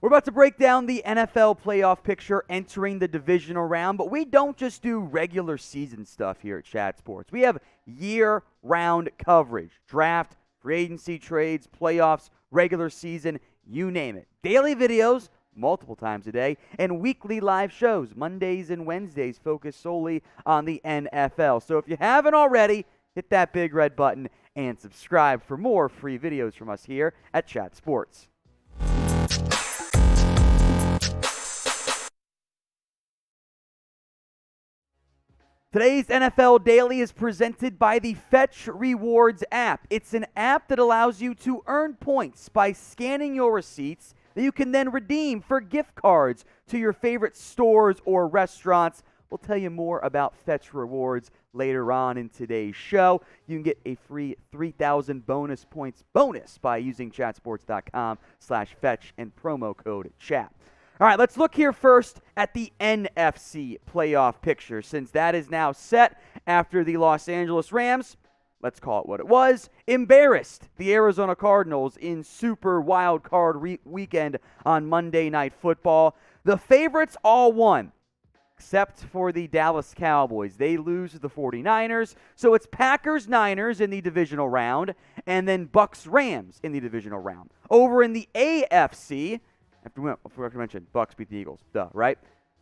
We're about to break down the NFL playoff picture entering the divisional round, but we don't just do regular season stuff here at Chat Sports. We have year-round coverage, draft, free agency trades, playoffs, regular season, you name it. Daily videos, multiple times a day, and weekly live shows, Mondays and Wednesdays, focused solely on the NFL. So if you haven't already, hit that big red button and subscribe for more free videos from us here at Chat Sports. Today's NFL Daily is presented by the Fetch Rewards app. It's an app that allows you to earn points by scanning your receipts that you can then redeem for gift cards to your favorite stores or restaurants. We'll tell you more about Fetch Rewards later on in today's show. You can get a free 3,000 bonus points bonus by using chatsports.com/fetch and promo code CHAT. All right, let's look here first at the NFC playoff picture, since that is now set after the Los Angeles Rams, let's call it what it was, embarrassed the Arizona Cardinals in Super Wild Card weekend on Monday Night Football. The favorites all won, except for the Dallas Cowboys. They lose to the 49ers, so it's Packers-Niners in the divisional round, and then Bucs-Rams in the divisional round. Over in the AFC, I forgot to mention, Bucs beat the Eagles. Duh, right?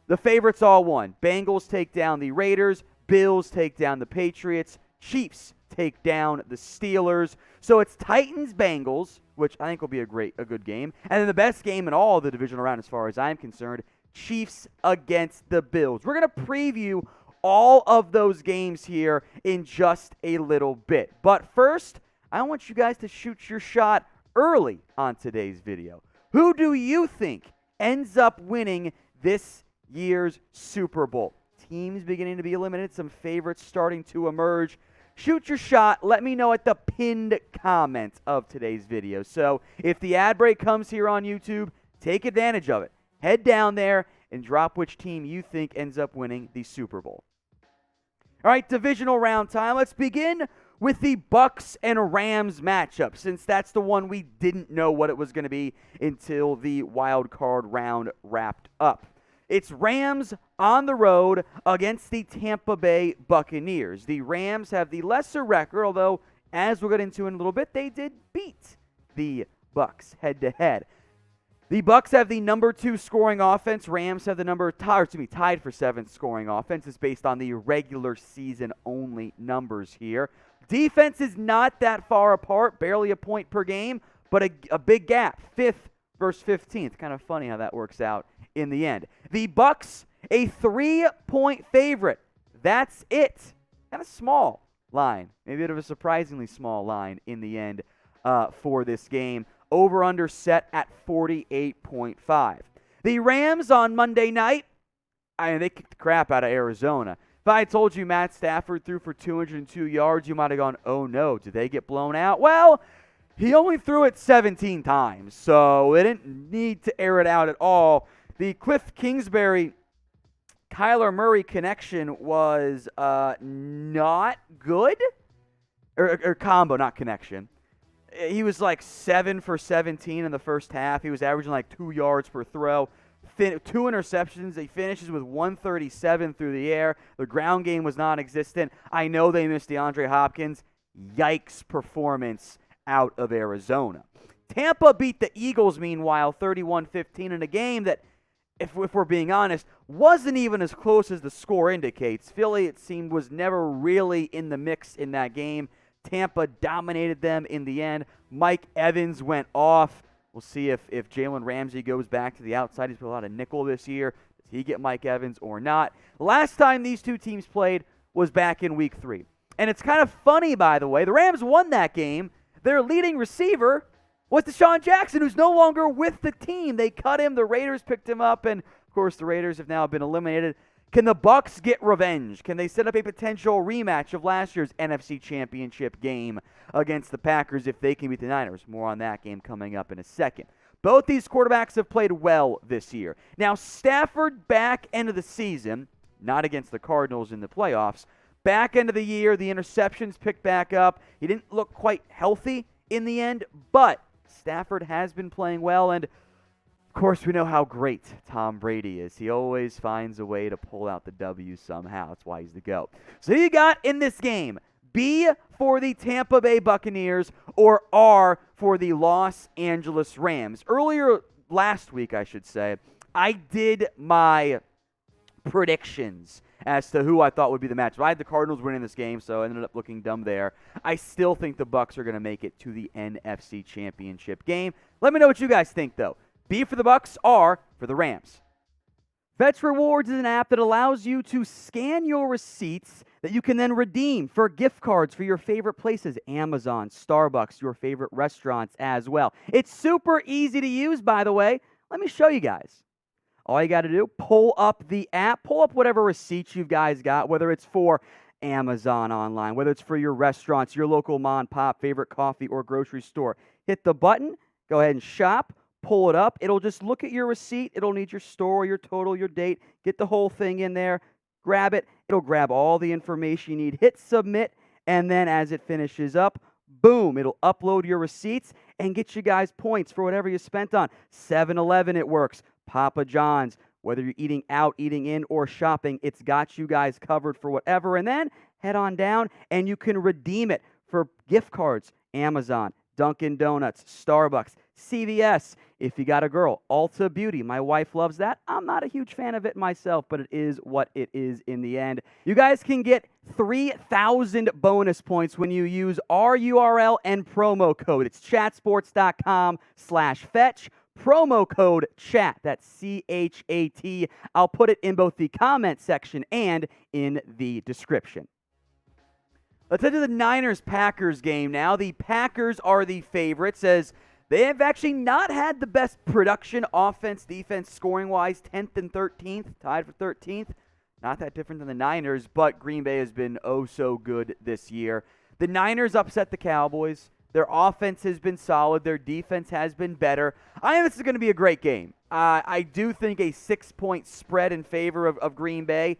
The favorites all won. Bengals take down the Raiders. Bills take down the Patriots. Chiefs take down the Steelers. So it's Titans-Bengals, which I think will be a good game. And then the best game in all of the divisional round as far as I'm concerned, Chiefs against the Bills. We're going to preview all of those games here in just a little bit. But first, I want you guys to shoot your shot early on today's video. Who do you think ends up winning this year's Super Bowl? Teams beginning to be eliminated, some favorites starting to emerge. Shoot your shot. Let me know at the pinned comment of today's video. So if the ad break comes here on YouTube, take advantage of it. Head down there and drop which team you think ends up winning the Super Bowl. All right, divisional round time. Let's begin with the Bucs and Rams matchup, since that's the one we didn't know what it was going to be until the wild card round wrapped up. It's Rams on the road against the Tampa Bay Buccaneers. The Rams have the lesser record, although, as we'll get into in a little bit, they did beat the Bucs head-to-head. The Bucs have the number 2 scoring offense. Rams have the tied for 7th scoring offense. It's based on the regular season only numbers here. Defense is not that far apart, barely a point per game, but a big gap, 5th versus 15th. Kind of funny how that works out in the end. The Bucs, a 3-point favorite. That's it. Kind of small line, maybe a bit of a surprisingly small line in the end for this game. Over-under set at 48.5. The Rams on Monday night, they kicked the crap out of Arizona. If I told you Matt Stafford threw for 202 yards, you might have gone, oh no, did they get blown out? Well, he only threw it 17 times, so they didn't need to air it out at all. The Cliff Kingsbury, Kyler Murray connection was not good, or combo, not connection. He was like 7 for 17 in the first half. He was averaging like 2 yards per throw. 2 interceptions. He finishes with 137 through the air. The ground game was non-existent. I know they missed DeAndre Hopkins. Yikes performance out of Arizona. Tampa beat the Eagles, meanwhile, 31-15 in a game that, if we're being honest, wasn't even as close as the score indicates. Philly, it seemed, was never really in the mix in that game. Tampa dominated them in the end. Mike Evans went off. We'll see if Jalen Ramsey goes back to the outside. He's put a lot of nickel this year. Does he get Mike Evans or not? Last time these two teams played was back in Week 3. And it's kind of funny, by the way. The Rams won that game. Their leading receiver was Deshaun Jackson, who's no longer with the team. They cut him. The Raiders picked him up. And, of course, the Raiders have now been eliminated. Can the Bucs get revenge? Can they set up a potential rematch of last year's NFC Championship game against the Packers if they can beat the Niners? More on that game coming up in a second. Both these quarterbacks have played well this year. Now, Stafford back end of the season, not against the Cardinals in the playoffs, back end of the year, the interceptions picked back up. He didn't look quite healthy in the end, but Stafford has been playing well, and Of course, we know how great Tom Brady is. He always finds a way to pull out the W somehow. That's why he's the GOAT. So who you got in this game? B for the Tampa Bay Buccaneers or R for the Los Angeles Rams? Earlier last week, I should say, I did my predictions as to who I thought would be the matchup. I had the Cardinals winning this game, so I ended up looking dumb there. I still think the Bucs are going to make it to the NFC Championship game. Let me know what you guys think, though. B for the Bucs, R for the Rams. Fetch Rewards is an app that allows you to scan your receipts that you can then redeem for gift cards for your favorite places, Amazon, Starbucks, your favorite restaurants as well. It's super easy to use, by the way. Let me show you guys. All you got to do, pull up the app, pull up whatever receipts you guys got, whether it's for Amazon online, whether it's for your restaurants, your local mom and pop, favorite coffee or grocery store. Hit the button, go ahead and shop. Pull it up. It'll just look at your receipt. It'll need your store, your total, your date. Get the whole thing in there. Grab it. It'll grab all the information you need. Hit submit. And then as it finishes up, boom, it'll upload your receipts and get you guys points for whatever you spent on. 7-Eleven, it works. Papa John's, whether you're eating out, eating in, or shopping, it's got you guys covered for whatever. And then head on down and you can redeem it for gift cards. Amazon, Dunkin' Donuts, Starbucks, CVS. If you got a girl, Ulta Beauty. My wife loves that. I'm not a huge fan of it myself, but it is what it is in the end. You guys can get 3,000 bonus points when you use our URL and promo code. It's chatsports.com/fetch. Promo code CHAT. That's CHAT. I'll put it in both the comment section and in the description. Let's head to the Niners-Packers game now. The Packers are the favorites as they have actually not had the best production, offense, defense, scoring-wise, 10th and 13th, tied for 13th. Not that different than the Niners, but Green Bay has been oh so good this year. The Niners upset the Cowboys. Their offense has been solid. Their defense has been better. I think this is going to be a great game. I do think a 6-point spread in favor of Green Bay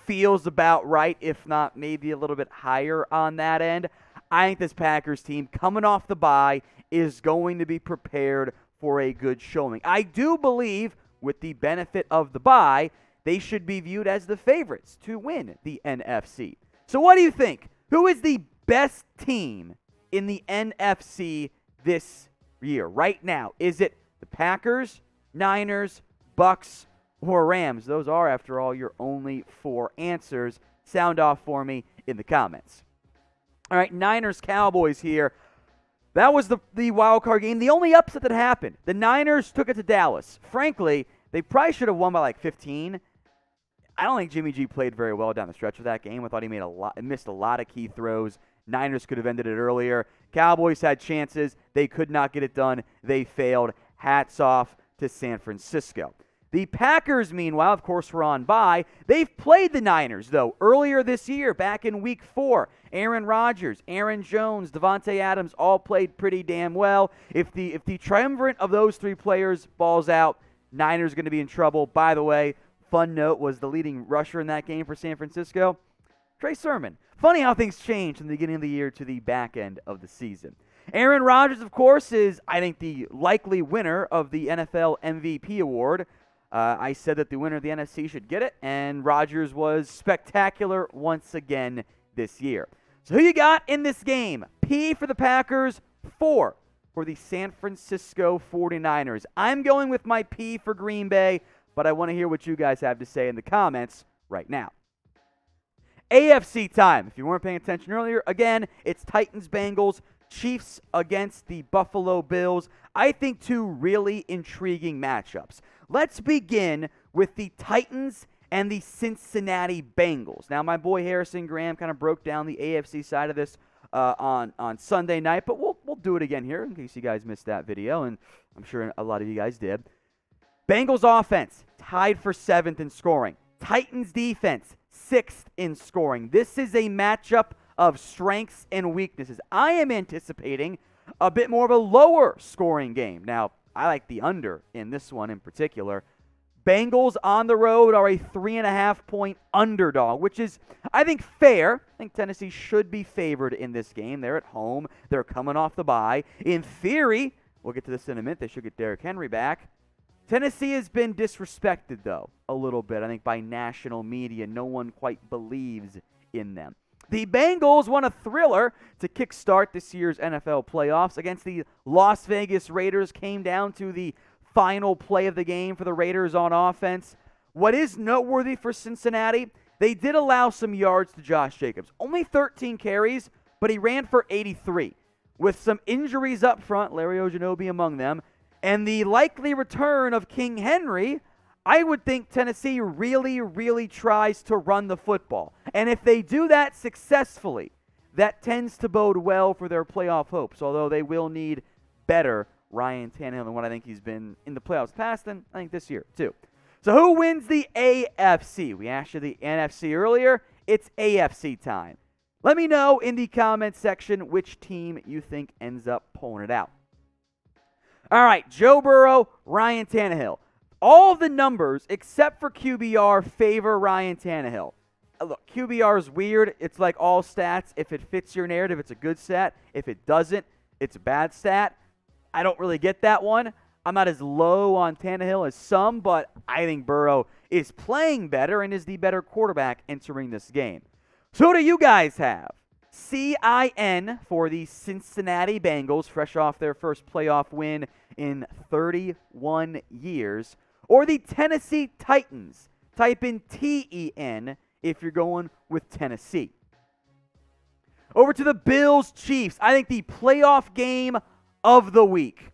feels about right, if not maybe a little bit higher on that end. I think this Packers team, coming off the bye, is going to be prepared for a good showing. I do believe, with the benefit of the bye, they should be viewed as the favorites to win the NFC. So what do you think? Who is the best team in the NFC this year, right now? Is it the Packers, Niners, Bucs, or Rams? Those are, after all, your only 4 answers. Sound off for me in the comments. All right, Niners-Cowboys here. That was the wild card game. The only upset that happened. The Niners took it to Dallas. Frankly, they probably should have won by like 15. I don't think Jimmy G played very well down the stretch of that game. I thought he missed a lot of key throws. Niners could have ended it earlier. Cowboys had chances. They could not get it done. They failed. Hats off to San Francisco. The Packers, meanwhile, of course, were on bye. They've played the Niners, though, earlier this year, back in Week 4. Aaron Rodgers, Aaron Jones, Devontae Adams all played pretty damn well. If the triumvirate of those 3 players balls out, Niners going to be in trouble. By the way, fun note was the leading rusher in that game for San Francisco, Trey Sermon. Funny how things change from the beginning of the year to the back end of the season. Aaron Rodgers, of course, is, I think, the likely winner of the NFL MVP award. I said that the winner of the NFC should get it, and Rodgers was spectacular once again this year. So who you got in this game? P for the Packers, 4 for the San Francisco 49ers. I'm going with my P for Green Bay, but I want to hear what you guys have to say in the comments right now. AFC time. If you weren't paying attention earlier, again, it's Titans-Bengals, Chiefs against the Buffalo Bills. I think 2 really intriguing matchups. Let's begin with the Titans and the Cincinnati Bengals. Now, my boy Harrison Graham kind of broke down the AFC side of this on Sunday night, but we'll do it again here in case you guys missed that video, and I'm sure a lot of you guys did. Bengals offense, tied for 7th in scoring. Titans defense, 6th in scoring. This is a matchup of strengths and weaknesses. I am anticipating a bit more of a lower scoring game. Now, I like the under in this one in particular. Bengals on the road are a 3.5-point underdog, which is, I think, fair. I think Tennessee should be favored in this game. They're at home. They're coming off the bye. In theory, we'll get to this in a minute, they should get Derrick Henry back. Tennessee has been disrespected, though, a little bit, I think, by national media. No one quite believes in them. The Bengals won a thriller to kickstart this year's NFL playoffs against the Las Vegas Raiders. Came down to the final play of the game for the Raiders on offense. What is noteworthy for Cincinnati, they did allow some yards to Josh Jacobs. Only 13 carries, but he ran for 83. With some injuries up front, Larry Ogunjobi among them, and the likely return of King Henry, I would think Tennessee really, really tries to run the football. And if they do that successfully, that tends to bode well for their playoff hopes, although they will need better Ryan Tannehill than what I think he's been in the playoffs past, and I think this year too. So who wins the AFC? We asked you the NFC earlier. It's AFC time. Let me know in the comments section which team you think ends up pulling it out. All right, Joe Burrow, Ryan Tannehill. All the numbers, except for QBR, favor Ryan Tannehill. Look, QBR is weird. It's like all stats. If it fits your narrative, it's a good stat. If it doesn't, it's a bad stat. I don't really get that one. I'm not as low on Tannehill as some, but I think Burrow is playing better and is the better quarterback entering this game. So who do you guys have? CIN for the Cincinnati Bengals, fresh off their first playoff win in 31 years. Or the Tennessee Titans. Type in TEN if you're going with Tennessee. Over to the Bills-Chiefs. I think the playoff game of the week.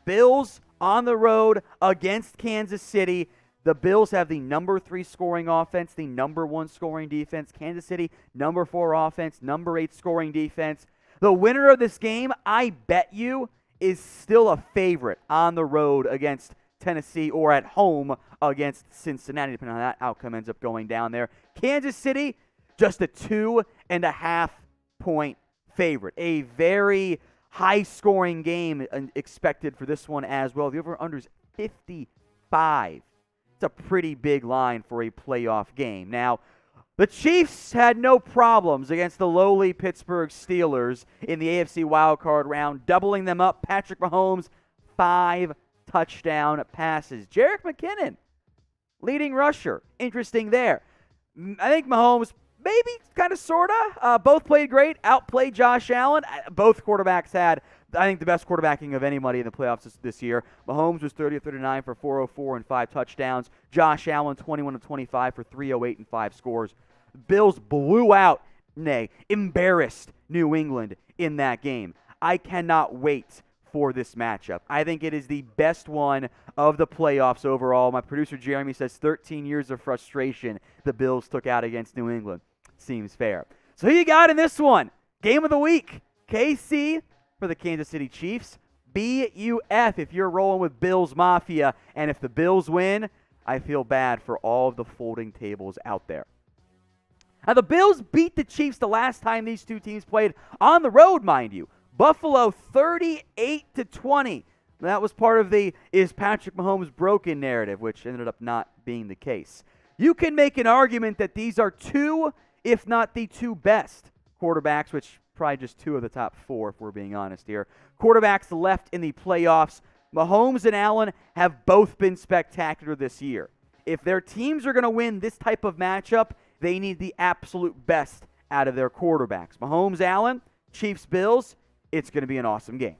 Bills on the road against Kansas City. The Bills have the number 3 scoring offense, the number 1 scoring defense. Kansas City, number 4 offense, number 8 scoring defense. The winner of this game, I bet you, is still a favorite on the road against Tennessee or at home against Cincinnati, depending on how that outcome ends up going down there. Kansas City, just a 2.5 point favorite. A very high-scoring game expected for this one as well. The over-under is 55. It's a pretty big line for a playoff game. Now, the Chiefs had no problems against the lowly Pittsburgh Steelers in the AFC wildcard round, doubling them up. Patrick Mahomes, 5 touchdown passes. Jerick McKinnon, leading rusher. Interesting there. I think Mahomes, maybe, kind of, sort of. Both played great, outplayed Josh Allen. Both quarterbacks had, I think, the best quarterbacking of anybody in the playoffs this year. Mahomes was 30 of 39 for 404 and 5 touchdowns. Josh Allen, 21 of 25 for 308 and 5 scores. Bills blew out, embarrassed New England in that game. I cannot wait for this matchup. I think it is the best one of the playoffs overall. My producer Jeremy says 13 years of frustration the Bills took out against New England. Seems fair. So who you got in this one? Game of the week. KC for the Kansas City Chiefs. BUF if you're rolling with Bills Mafia. And if the Bills win, I feel bad for all of the folding tables out there. Now, the Bills beat the Chiefs the last time these two teams played on the road, mind you. Buffalo 38-20. That was part of the is Patrick Mahomes broken narrative, which ended up not being the case. You can make an argument that these are two, if not the two best quarterbacks, which probably just 2 of the top 4 if we're being honest here. Quarterbacks left in the playoffs. Mahomes and Allen have both been spectacular this year. If their teams are going to win this type of matchup, they need the absolute best out of their quarterbacks. Mahomes, Allen, Chiefs, Bills, it's going to be an awesome game.